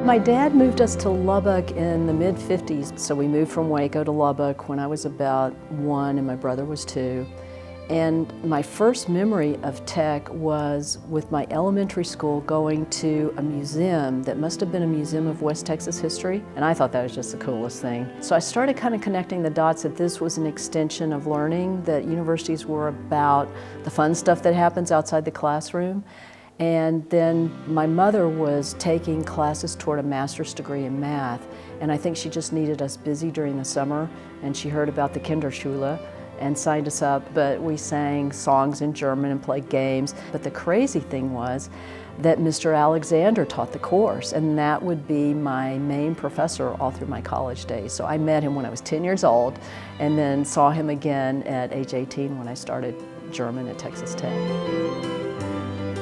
My dad moved us to Lubbock in the mid-50s, so we moved from Waco to Lubbock when I was about 1 and my brother was 2. And my first memory of Tech was with my elementary school going to a museum that must have been a museum of West Texas history, and I thought that was just the coolest thing. So I started kind of connecting the dots that this was an extension of learning, that universities were about the fun stuff that happens outside the classroom. And then my mother was taking classes toward a master's degree in math, and I think she just needed us busy during the summer, and she heard about the Kinderschule and signed us up, but we sang songs in German and played games. But the crazy thing was that Mr. Alexander taught the course, and that would be my main professor all through my college days. So I met him when I was 10 years old, and then saw him again at age 18 when I started German at Texas Tech.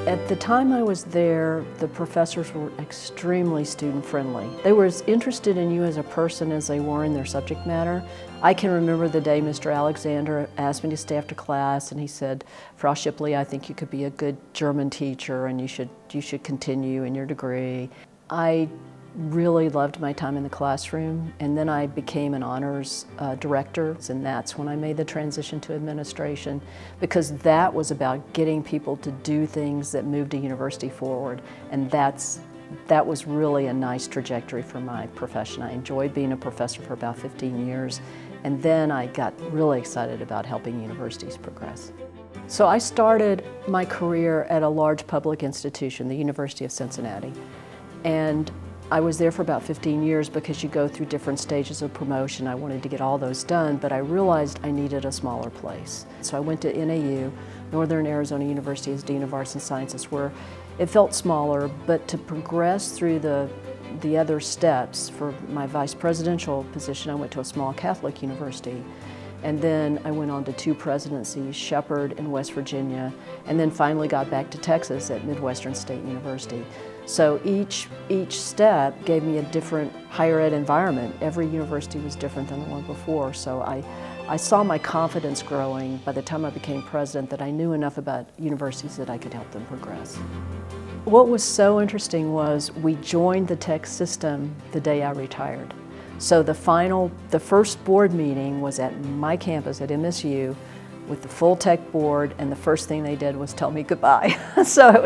At the time I was there, the professors were extremely student-friendly. They were as interested in you as a person as they were in their subject matter. I can remember the day Mr. Alexander asked me to stay after class, and he said, "Frau Shipley, I think you could be a good German teacher and you should continue in your degree." I really loved my time in the classroom, and then I became an honors director, and that's when I made the transition to administration, because that was about getting people to do things that moved a university forward, and that was really a nice trajectory for my profession. I enjoyed being a professor for about 15 years, and then I got really excited about helping universities progress. So I started my career at a large public institution, the University of Cincinnati, and I was there for about 15 years because you go through different stages of promotion. I wanted to get all those done, but I realized I needed a smaller place. So I went to NAU, Northern Arizona University, as Dean of Arts and Sciences, where it felt smaller, but to progress through the other steps, for my vice presidential position, I went to a small Catholic university. And then I went on to 2 presidencies, Shepherd in West Virginia, and then finally got back to Texas at Midwestern State University. So each step gave me a different higher ed environment. Every university was different than the one before, so I saw my confidence growing by the time I became president, that I knew enough about universities that I could help them progress. What was so interesting was we joined the Tech system the day I retired. So the first board meeting was at my campus at MSU with the full Tech board, and the first thing they did was tell me goodbye. So it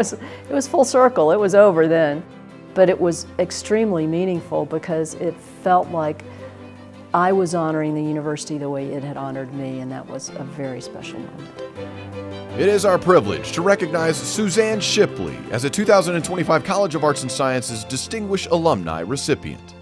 was full circle, it was over then. But it was extremely meaningful because it felt like I was honoring the university the way it had honored me, and that was a very special moment. It is our privilege to recognize Suzanne Shipley as a 2025 College of Arts and Sciences Distinguished Alumni recipient.